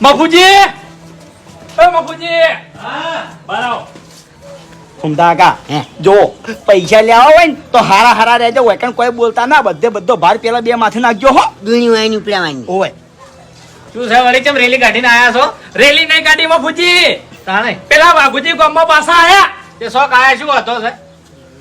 મફુજી, એ મફુજી, હા બરાવો. ફૂમતા કાકા જો પૈસા લેવા હોય ને તો હારા હારા રહેજો હોય કારણ કોઈ બોલતા ના બધો ભાર પેલા બે માથે નાખજો હો. દુની હોય ની ઉપડાવાની ઓય શું છે વળી કેમ રેલી કાઢીને આયા છો? રેલી નહીં કાઢી મફુજી, તાણે પેલા વાઘુજી ગામમાં પાછા આયા તે શોખ આયા શું હતો છે?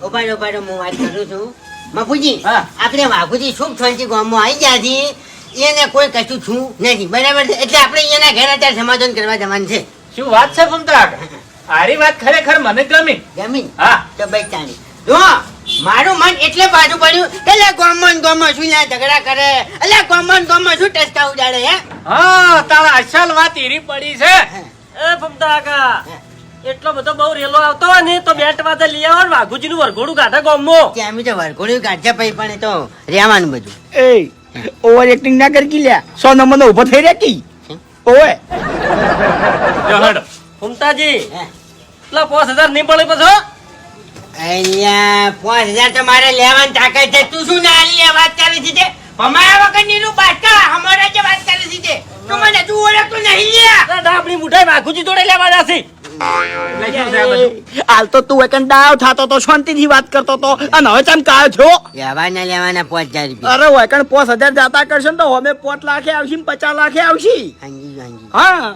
ઉપાડો ઉપાડો હું વાત કરું છું મફુજી. હા. આપણે વાઘુજી શુભ શાંતિ ગામમાં આવી ગયા છીએ એને કોઈ કશું છું નથી બરાબર છે એટલે આપણે એના ઘરે અત્યારે સમાધાન કરવા જવાનું છે. શું વાત છે ફૂમતા? આરી વાત ખરેખર મને ગમી. જમીન હા તો ભાઈ તાણી જો મારું મન એટલે બાજુ પડ્યું એટલે ગામમાં શું ન્યા ઝઘડા કરે એટલે ગામમાં શું ટેસ્ટા ઉડાડે હે હા, તારા અસલ વાત ઈરી પડી છે. એ ફમતા કાકા એટલો બધો બહુ રેલો આવતો હોય ને તો બેટ વાતે લઈ આવો ને વાઘુજી નું વરઘોડું કાઢે ગામમાં. ત્યાં અમે તો વરઘોડું કાઢશે ભાઈ પણ એ તો રહેવાનું બધું. એ ઓવર એક્ટિંગ ના કરી કી લ્યા 100 નંબર નો ઉભો થઈ રહ્યા કી ઓય જો હેડો. ફમતાજી હે. એટલા 5000 નહીં પડે પછી અહીંયા 5000 તો મારે લેવાની તાકાત છે તું શું ના લી વાત કરી છે તે ભમાયા વગર નીનું બાટકા અમારા જે વાત કરી છે તું મને તું ઓળખતો નહીં લ્યા આપણી મુઠાઈ વાઘુજી જોડે લેવા જાસી. એટલે શું છે આ બધું? હાલ તો તું એકન ડાવ થાતો તો શાંતિથી વાત કરતો તો અને હવે ચમ કાયો છો? લેવાના 5000 રૂપિયા અરે વૈકણ 5000 જાતા કરશે ને તો અમે 5 લાખે આવશે ને 50 લાખે આવશે. હાંજી હા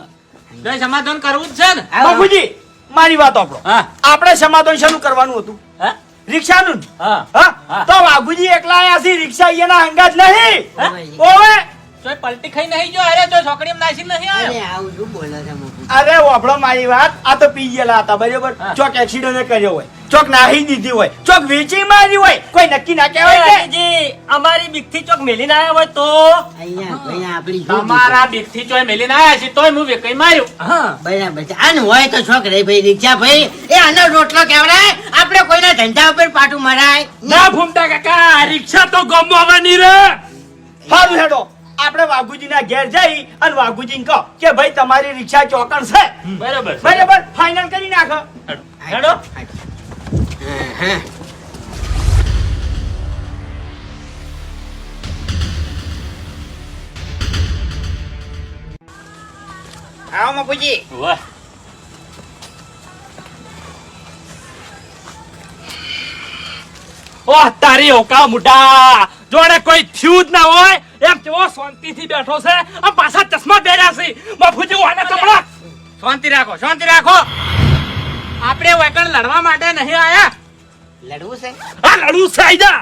જય સમાધાન કરવું જ છે ને? બાપુજી મારી વાત આપણો હા આપણે સમાધાન શરૂ કરવાનું હતું હા રિક્ષાનું જ. હા હા હા. તો બાપુજી એકલા આયા છે રિક્ષા એના હંગાત નહીં હા? ઓવે તોય પલટી ખાઈ નહીં જો અરે તો છોકરીમાં નાસી નહીં અરે આવ્યો. આવું શું બોલો છો મફુજી? અરે વાપડો મારી વાત આ તો પી ગયેલા હતા બરાબર હા. ચોક એક્સિડન્ટ કર્યો હોય ચોક નાહી દીધી હોય ચોક વેચી મારી હોય કોઈ નક્કી ના કહેવાય કે વાઘુજી, અમારી બીકથી ચોક મેલીને આવ્યા હોય તો અહીંયા આપણી શું તમારા બીકથી ચોય મેલીને આયા છે તોય હું વેકઈ માર્યો. હા બરાબર છે આનું હોય તો શોખ રે ભાઈ રિક્ષા ભાઈ એ આનો રોટલો કેવડાય આપણે કોઈના ધંધા ઉપર પાટું મરાય ના ભૂમતા કાકા, આ રિક્ષા તો ગામમાં આવવાની રે. સારું હેડો આપણે વાઘુજીના ઘેર જઈ અને વાઘુજીને કહો કે ભાઈ તમારી રિક્ષા ચોકણ છે બરાબર બરાબર ફાઇનલ કરી નાખો. હેડો. હા. આવો મફુજી વાહ. ઓહ તારી ઓકા મુઢા જોડે કોઈ થયું જ ના હોય એમ કેવો શાંતિથી બેઠો છે આમ પાછા ચશ્મા પહેર્યા છે બાપુજી વાને ચપડા. શાંતિ રાખો શાંતિ રાખો. આપણે વેકણ લડવા માટે નહીં આયા. લડવું છે આ લડવું છે આઈજા.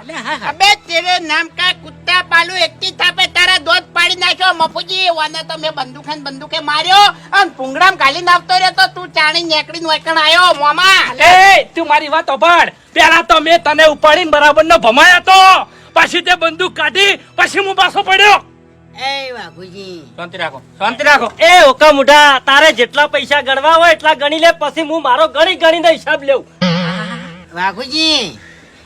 અબે તેરે નામ કા કુત્તા પાલુ એકટી થાપે તારા દોત પાડી નાખ્યો મફુજી વાને તો મેં બંદૂકે માર્યો અને પુંગડામ ગાલી નાખતો રહ્યો તો તું ચાણી નેકડીને વૈકણ આયો મોમા એ તું મારી વાત સાંભળ. પેલા તો મેં તને ઉપાડીને બરાબર નો ભમાયા તો પછી તે બંદૂક કાઢી પછી હું પાછો પડ્યો. એ વાઘુજી શાંતિ રાખો શાંતિ રાખો. એ ઓકા મુઢા, તારે જેટલા પૈસા ગણવા હોય એટલા ગણી લે પછી હું મારો ગણીને હિસાબ લેવું. વાઘુજી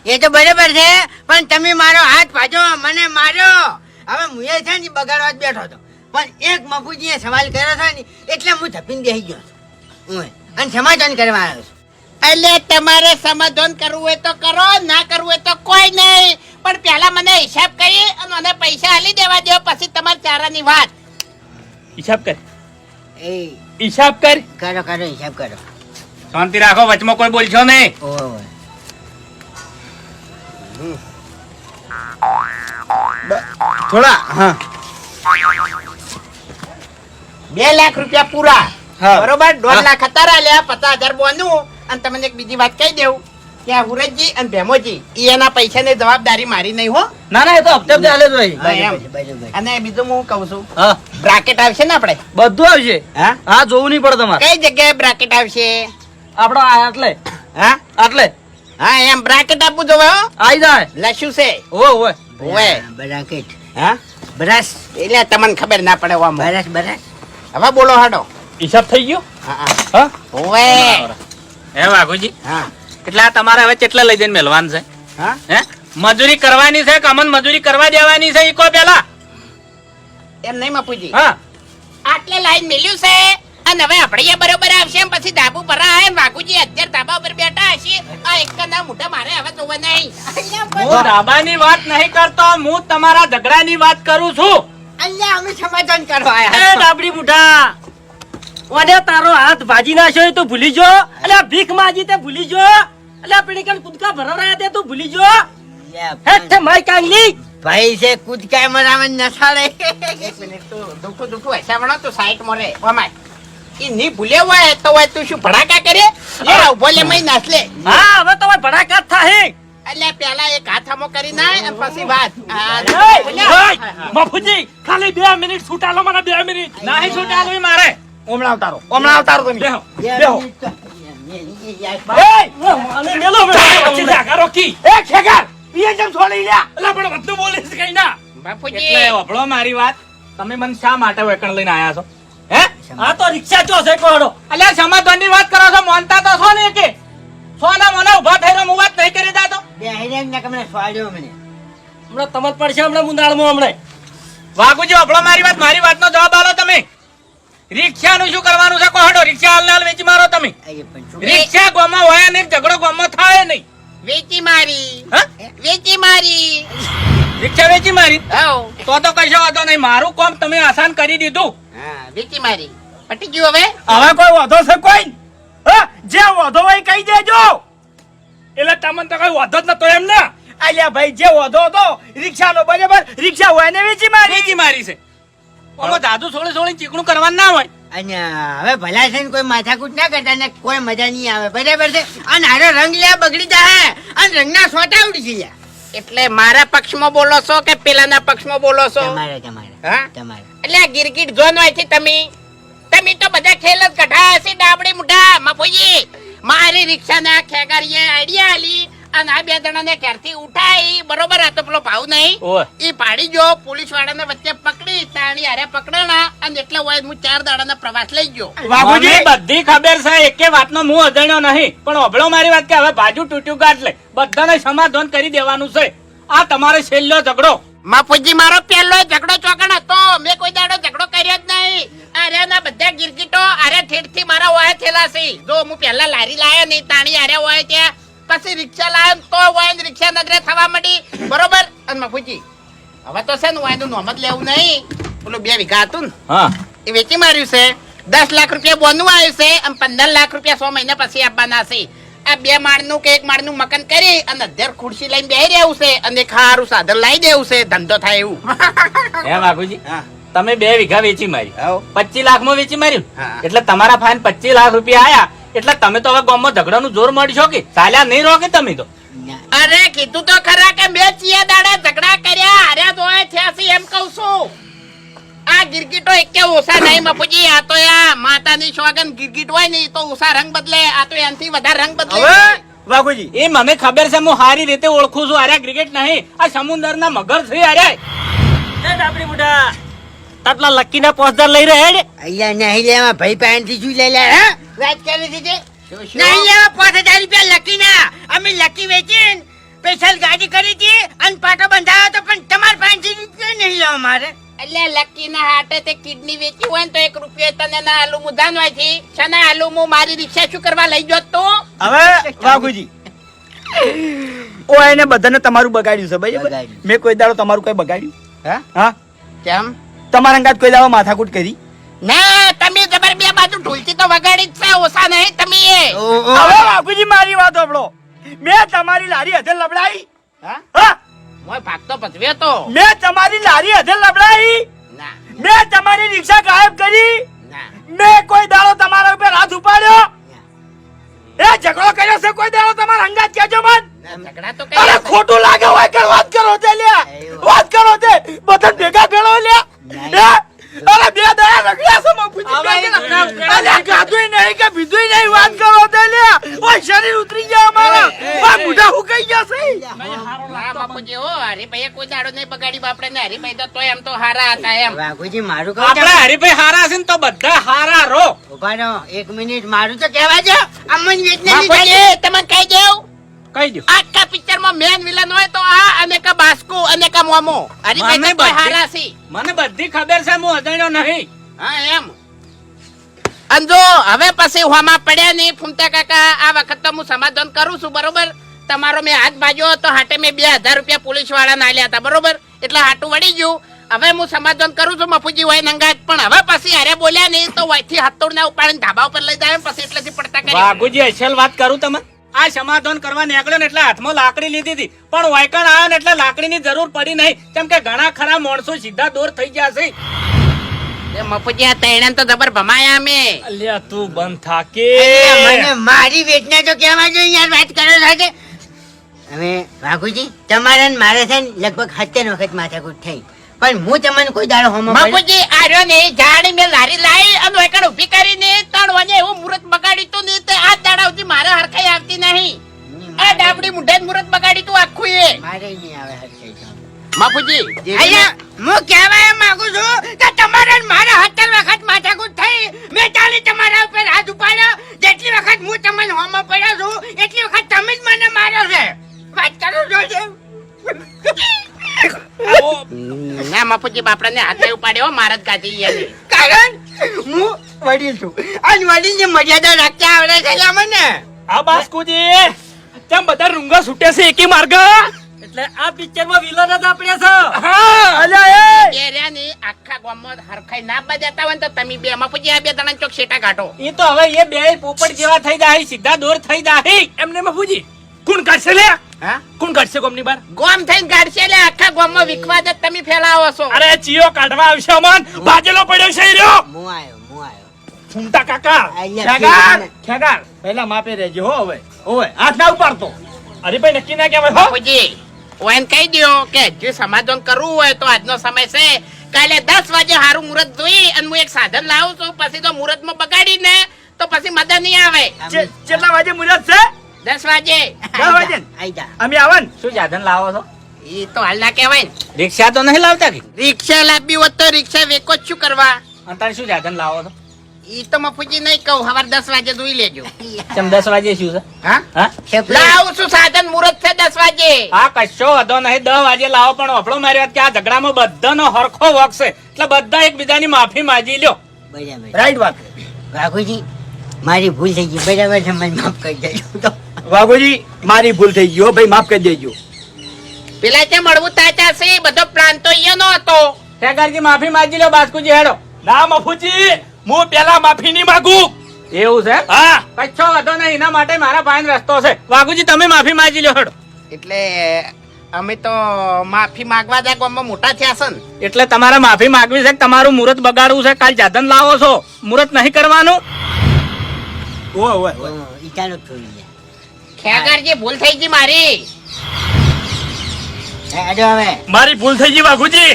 એ તો બરાબર છે પણ તમે મારો હાથ પાછો મને માર્યો હવે હું એ છે ને બગાડવા જ બેઠો હતો પણ એક મફુજીએ સવાલ કર્યો છે ને એટલે હું ધપીને બેસી ગયો છું ઓય, અને સમાધાન કરવા આવ્યો છું એટલે તમારે સમાધાન કરવું હોય તો કરો ના કરવું હોય તો કોઈ નહીં પણ પહેલા મને હિસાબ કરી અને મને પૈસા આલી દેવા દો પછી તમારી ચારાની વાત હિસાબ કર એ હિસાબ કર. કરો કરો હિસાબ કરો શાંતિ રાખો વચમાં કોઈ બોલશો નહીં. ઓય થોડા હા 2 લાખ રૂપિયા પૂરા હા. બરોબર 1.5 લાખ હતા લ્યા 50,000 બોનું અને તમને એક બીજી વાત કહી દેવું કે આ હુરતજી અને ભેમોજી ઈ એના પૈસાની જવાબદારી મારી નહીં હો ના ના એ તો હપ્તે હપ્તે હાલે જ હોય. હા, એમ. અને બીજું હું કહું છું હા બ્રાકેટ આવશે ને આપણે બધું આવશે. હા હા જોવું નહીં પડે તમારે. કઈ જગ્યાએ બ્રાકેટ આવશે આપડો આટલે હા આટલે હા એમ બ્રાકેટ આપવું જોવે હો આઈ જાય. લસ્યું છે ઓય ઓય ઓય બ્રાકેટ હા બ્રશ એટલે તમને ખબર ના પડે ઓમ બ્રશ હવે બોલો હાડો હિસાબ થઈ ગયો. હા હા ઓય હે વાઘુજી, હા કેટલા તમારે હવે કેટલા લઈ જઈને મેલવાન છે? હા હે મજૂરી કરવાની છે કે અમન મજૂરી કરવા દેવાની છે ઈ કો પેલા. એમ નહીં મપુજી હા આટલે લાઈન મેલ્યું છે અને હવે આપણે બરોબર આવશે એમ પછી ધાબુ પર આવે વાઘુજી અત્યારે ધાબા પર બેઠા હશે આ એક ના મોઢા મારે હવે જોવા નહીં હું ડાબાની વાત નહીં કરતો, હું તમારા ઝઘડાની વાત કરું છું. અલ્યા અમે સમાધાન કરવા એ આયા ડાબડી બુઢા ઓને તારો હાથ ભાજી નાખ્યો એ તું ભૂલી જો, અલ્યા ભીખ માજી તે ભૂલી જો, અલ્યા પેલી કણ કૂદકા ભરવરાયા તે તું ભૂલી જો. હેઠ માય કાંગલી ભાઈ છે કૂદકાય મરાવે નસાડે એક મિનિટ તું દુખું હસાવણો તું સાઈડ મોરે ઓમાય ઈ ની ભૂલે હોય તો હોય તું શું ભડાકા કરે લે ઉભો લે મય નાસ લે હા હવે તો ભાઈ ભડાકાત થાહે. એટલે પેલા એક હાથામો કરી નાય અને પછી વાત ઓય, બાપુજી ખાલી 2 મિનિટ છૂટાલો મને 2 મિનિટ. નહીં છૂટાલો ઈ મારે. હમણાં અવતારો તમે બેહો. બેહો. અને મેલો પછી જાગા રોકી. એ ખેગાર પીએ જેમ છોડી લ્યા. અલા પણ બધું બોલીશ કઈ ના. બાપુજી એટલે વભળો મારી વાત. તમે મને શા માટે વેકણ લઈને આયા છો? હે? આ તો રિક્ષા ચો છે કોડો. અલ્યા સમાધાનની વાત કરો છો, માનતા તો છો ને કે સોના મોના ઉભા થઈને હું વાત નહીં કરી જાતો. બે હેરેન ને કમને સ્વાડ્યો મને હમણાં તમાર પડશે હમણાં મુંદાળમાં હમણાં. વાઘુજી વભળો મારી વાતનો જવાબ આલો તમે. રિક્ષાનું શું કરવાનું છે? કોહડો રિક્ષા હાલ વેચી મારો તમે. અરે પણ શું રિક્ષા ગોમાં હોય ને ઝઘડો ગોમાં થાય નહીં. વેચી મારી હા? વેચી મારી રિક્ષા વેચી મારી હઉ તો કશો વાંધો નહીં. મારું કામ તમે આસાન કરી દીધું. હા વેચી મારી પટી ગયું હવે હવે કોઈ વાંધો છે કોઈ? હા, જે વાંધો હોય કહી દેજો. એટલે તમને તો કઈ વાંધો જ નતો એમ ને. અલ્યા ભાઈ જે વાંધો હતો રિક્ષાનો બરાબર, રિક્ષા હોય ને વેચી મારી. વેચી મારી છે. આમાં દાદુ સોળી સોળી ચીકણું કરવાનું ના હોય. અને હવે ભલા છે ને કોઈ માથાકૂટ ના કરતા ને કોઈ મજા નહીં આવે બરાબર છે અને હારો રંગ લે બગડી જાય અને રંગના સોટા ઉડી જાય એટલે મારા પક્ષમાં બોલો છો કે પેલાના પક્ષમાં બોલો છો તમારે તમારે હા? તમારે એટલે આ ગિરગીટ ઝોન હોય છે તમે તો બધા ખેલ જ કઢાયા છે ડાબડી મુઢા મફુજી મારી રિક્ષાના ખેગારીએ આઈડિયા આલી અને આ બે જણાને ઘેરથી ઉઠાઈ બરોબર આ તો પેલો ભાવ નહીં ઓય. ઈ પાડી ગયો પોલીસ વાળાને વચ્ચે પકડી તાણી હારે પકડાણા અને એટલે હોય હું 4 દાડાના પ્રવાસ લઈ ગયો મને બધી ખબર છે, એકે વાતનો હું અજાણ્યો નહીં. પણ અભળો મારી વાત કે હવે બાજુ તૂટ્યું ગાંઠ લે બધાને સમાધાન કરી દેવાનું છે. આ તમારે છેલ્લો ઝઘડો. માફુજી મારો પહેલો ઝઘડો ચોકણ હતો મેં કોઈ દાડો ઝઘડો કર્યો જ નહીં આર્યાના બધા ગિરગીટો આરે ઠેઠથી મારા વાય થયેલા છે. જો હું પહેલા લારી લાયો નહીં તાણી આરે વાય ત્યાં પછી રિક્ષા લાયો તો વાય રિક્ષા નગરે થવા માંડી બરોબર. અને માફુજી હવે તો છે ને વાયનું નોમ જ લેવું નહીં. પેલું 2 વીઘા હતું ને હા એ વેચી માર્યું છે. 10 લાખ રૂપિયા બોનું આવ્યું છે અને 15 લાખ રૂપિયા 6 મહિના પછી આપવાના છે. આ 2 માળનું કે 1 માળનું મકાન કરી અને અધ્યર ખુરશી લઈને બેહી રહેવું છે અને એક સારું સાધન લાવી દેવું છે ધંધો થાય એવું. હે વાઘુજી હા તમે 2 વીઘા વેચી મારી, આવો 25 લાખમાં વેચી માર્યું. હા. એટલે તમારા ફાઇન 25 લાખ રૂપિયા આયા. એટલે તમે તો હવે ગામમાં ઝઘડાનું જોર મળશો કે ચાલ્યા નહીં રહો કે તમે તો. અરે કીધું તો ખરા કે બે ચિયા દાડા ઝઘડા કર્યા હાર્યા જોયા થયા છે એમ કહું છું. આ ગિરગીટો એકે ઓછા નહીં મફુજી. આ તો આ માતાની સોગન ગિરગીટ હોય ને ઈ તો ઓછા રંગ બદલે આ તો એનથી વધારે રંગ બદલે. હવે વાઘુજી એ મને ખબર છે, હું સારી રીતે ઓળખું છું. આર્યા ક્રિકેટ નહીં, આ સમુદ્રના મગર છે. આર્યા એ ડાબડી બુઢા તાટલા લકીના 5000 લઈ રહે ને અહીંયા નહીં લેવા ભાઈ પાસેથી શું લઈ લે હા વાત કરી દીધી શું? નહીં લેવા 5000 રૂપિયા લકી ના અમે લકી વેચીને સ્પેશિયલ ગાડી કરી હતી અને પાટો બંધાયો તો પણ તમારે 500 રૂપિયા નહીં લેવા મારે એટલે લકી ના હાટે તે કિડની વેચી હોય ને તો 1 રૂપિયો તને ના આલુ મુધાન હોય થી શના આલુ હું મારી રિક્ષા શું કરવા લઈ જોત તો હવે વાઘુજી ઓ એને બધાને તમારું બગાડ્યું છે બરાબર. બગાડ્યું. મેં કોઈ દાડો તમારું કઈ બગાડ્યું? હા હા, કેમ તમારા અંગાત કોઈ દાડો માથાકૂટ કરી? ના તમે જબર બે બાજુ ઢોલતી તો વગાડી જ છે ઓછા નહીં તમે એ હવે બાપુજી મારી વાત સાંભળો. મેં તમારી લારી હદે લબડાઈ. હા હા, મોય ભાગતો પચવ્યો તો મેં તમારી લારી હદે લબડાઈ. ના મેં તમારી રિક્ષા ગાયબ કરી. ના મેં કોઈ દાડો તમારા ઉપર હાથ ઉપાડ્યો? એ ઝઘડો કર્યો છે કોઈ દાડો તમારા અંગાત કેજો મન. ના, ઝઘડા તો અરે કઈ ખોટું લાગે હોય કે વાત કરો તે લ્યા. વાત કરો તે બધા ભેગા ભેળો લ્યા. અરે બે દયા રગડ્યા છે બાપુજી. હવે એ રગડા- અરે ગાધુંય નહીં કે પીધુંય નહીં વાત કરો તે લ્યા. ઓય શરીર ઉતરી ગયા અમારા. આ બુઢા હુકાઈ ગયા છે. ના બાપુજી હો હરીભાઈએ કોઈ દાડો નહીં બગાડી બાપડે ને હરીભાઈ તો તોય એમ તો હારા હતા એમ વાઘુજી મારું કહું આપડે હરીભાઈ હારા છે ને તો બધા હારા રહો. ઉભા રહો 1 મિનિટ મારું તો કહેવા જો અમન વેચને બાપુજી તમે કહી દેવ કહી દો. આખા પિક્ચર માં મેન વિલન હોય તો આ અને કા બાસ્કો અને કા મોમો હરીભાઈ મને તો તોય બધી- હારા છે મને બધી ખબર છે, હું અજાણ્યો નહીં. હા એમ અને જો હવે પછી હોમાં પડ્યા નહીં ફૂમતા કાકા, આ વખત તો હું સમાધાન કરું છું, બરોબર? તમારો મેં હાથ ભાજ્યો તો હાટે મેં 2000 રૂપિયા પોલીસ વાળા ના આલ્યા હતા, બરોબર? એટલે હાટું વળી ગયું. હવે હું સમાધાન કરું છું મફુજી હોય નંગાત, પણ હવે પછી હારે બોલ્યા નહીં તો વયથી હત્તોડ ના ઉપાડીને ધાબા ઉપર લઈ જાય પછી એટલેથી પડતા કરી. વાઘુજી અસલ વાત કરું તમે, આ સમાધાન કરવા નીકળ્યો ને એટલે હાથમાં લાકડી લીધી હતી, પણ વાયકણ આવ્યો ને એટલે લાકડીની જરૂર પડી નહીં, કેમ કે ઘણા ખરા માણસો સીધા દૂર થઈ ગયા છે. એ મફુજી આ તૈણાને તો જબર ભમાયા અમે. અલ્યા તું બંધ થાકે. મને મારી વેચના તો કહેવા જો યાર, વાત કરો છો કે હવે વાઘુજી તમારા ને મારે છે ને લગભગ 70 વખત માથાકૂટ થઈ, પણ હું તમને કોઈ દાડો હોમો મફુજી આર્યો ને જાણી મેં લારી લાવી અને એકણ ઊભી કરીને ત્રણ વાગે એવું મુહૂર્ત બગાડી તું ને તે આ દાડા સુધી મારે હરખાઈ આવતી નહીં. આ ડાબડી મુઢે મુહૂર્ત બગાડી તું આખું એ. મારે નહીં આવે હરખાઈ તો. મફુજી અહીંયા હું કહેવા એમ માંગુ છું કે તમારા ને મારે 70 વખત માથાકૂટ થઈ, મેં ચાલી તમારા ઉપર હાથ ઉપાડ્યો, જેટલી વખત હું તમને હોમો પડ્યો છું એટલી વખત તમે જ મને માર્યો છે. વાત કરો છો છે ના મફુજી બાપડાને હાથે ઉપાડ્યો મારા જ કાઢી યાર. કારણ હું વડીલ છું અને વડીલની મર્યાદા રાખતા આવડે છે લા મને. આ બાસ્કુજી તેમ બધા રૂંગા છૂટે છે એકી માર્ગ. એટલે આ પિક્ચરમાં વિલન જ આપણે છો. હા અલ્યા એ બેર્યાની આખા ગામમાં હરખાઈ ના બજાતા હોય ને તો તમે બે મફુજી આ બે જણા ચોક શેટા કાઢો. ઈ તો હવે એ બે પોપટ જેવા થઈ જાય, સીધા દૂર થઈ જાય. એમને મફુજી કોણ કાઢશે લે? હા કોણ કાઢશે ગોમની બાર? ગોમ થઈને ગાડશે એટલે આખા ગામમાં વિખવાદ જ તમે ફેલાવો છો. અરે ચિયો કાઢવા આવશે અમન, બાજેલો પડ્યો છે ઈ રહ્યો. હું આવ્યો ફૂમતા કાકા અહીંયા ખેગાર ખેગાર પહેલા માપે રહેજો હો. હવે ઓય હાથ ના ઉપાડતો. અરે ભાઈ નક્કી ના કહેવાય હો. મફુજી ઓયન કહી દ્યો કે જે સમાધાન કરવું હોય તો આજનો સમય છે, કાલે 10 વાગે હારું મુહૂર્ત જોઈ અને હું એક સાધન લાવું છું, પછી તો મુહૂર્તમાં બગાડીને તો પછી મજા નહીં આવે. કેટલા વાગે મુરત છે? 10 વાગે 10 વાગે આઈજા અમે આવન. શું સાધન લાવો છો? ઈ તો હાલ ના કહેવાય ને. રિક્ષા તો નહીં લાવતા કે? રિક્ષા લાવવી હોત તો રિક્ષા વેકો જ શું કરવા? અંતર શું સાધન લાવો છો? ઈ તો મફુજી નહીં કહું, સવાર 10 વાગે જોઈ લેજો. તેમ 10 વાગે શું છે? હા હા લાવું છું સાધન, મુહૂર્ત છે 10 વાગે. હા કશો વાંધો નહીં, 10 વાગે લાવો, પણ આપણો મારી વાત કે આ ઝઘડામાં બધાનો હરખો વક છે એટલે બધા એકબીજાની માફી માંગી લ્યો. બરાબર રાઈટ વાત. વાઘુજી મારી ભૂલ થઈ ગઈ, બરાબર છે, મને માફ કરી દેજો તો. વાઘોજી મારી ભૂલ થઈ ગઈ હો ભાઈ, માફ કરી દેજો. પેલા ત્યાં મળવું તાચા છે, બધો પ્લાન તો ઈયો નો હતો. ઠેકારજી માફી માંગી લ્યો બાસ્કુજી હેડો. ના મફુજી હું પેલા માફી નહીં માંગુ. એવું છે? હા કચ્છો વાંધો નહીં, એના માટે મારા પાસે રસ્તો છે. વાઘુજી તમે માફી માંગી લ્યો હેડો. એટલે અમે તો માફી માંગવા જા ગામમાં મોટા થયા છે ને. એટલે તમારે માફી માંગવી છે કે તમારું મુહૂર્ત બગાડવું છે? કાલ સાધન લાવો છો, મુહૂર્ત નહીં કરવાનું. ઓય ઓય ઈટાનો થોડી ગયા. ખેગારજી ભૂલ થઈ ગઈ મારી. આજો હવે મારી ભૂલ થઈ ગઈ વાઘુજી.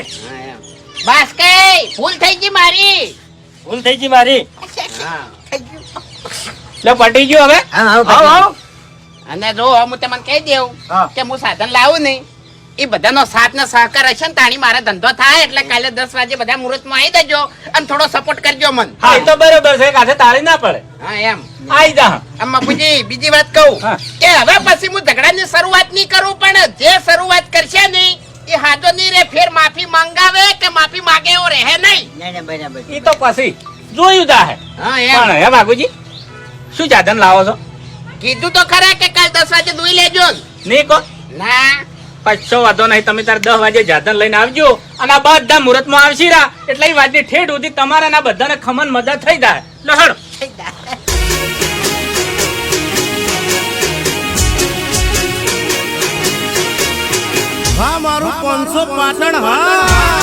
બસ કઈ ભૂલ થઈ ગઈ મારી. ભૂલ થઈ ગઈ મારી. હા લે પટી ગયો હવે. આવો આવો. અને જો હું તમને કહી દેવું હા. કે હું સાધન લાવું નહીં, એ બધાનો સાથ ને સહકાર હશે ને તાણી મારા ધંધો થાય, એટલે કાલે 10 વાગે બધા મુહૂર્તમાં આવી દેજો અને થોડો સપોર્ટ કરજો મને. હા એ તો બરોબર છે, કાছে તાળી ના પડે. હા એમ. આઈ જા. આમ બાપુજી બીજી વાત કહું હા. કે હવે પછી હું ઝઘડાની શરૂઆત નહીં કરું, પણ જે શરૂઆત કરશે નહીં એ હાજો નહીં રે, ફેર માફી માંગાવે કે માફી માંગે એવો રહે નહીં. ના ના બરાબર. ઈ તો પછી જોયું જાહે. હા પણ એમ હે બાગુજી શું સાધન લાવો છો? કીધું તો ખરા કે કાલ 10 વાગે દોઈ લેજો ને. નહીં કહો ના કશો વાંધો નહીં, તમે તાર 10 વાગે સાધન લઈને આવજો અને આ બધા મુહૂર્તમાં આવશી રા એટલે એ વાતની ઠેઠ સુધી તમારા ના બધાને ખમન મદદ થઈ જાય. લો હેડો. હા મારું 500 પાટણ હા.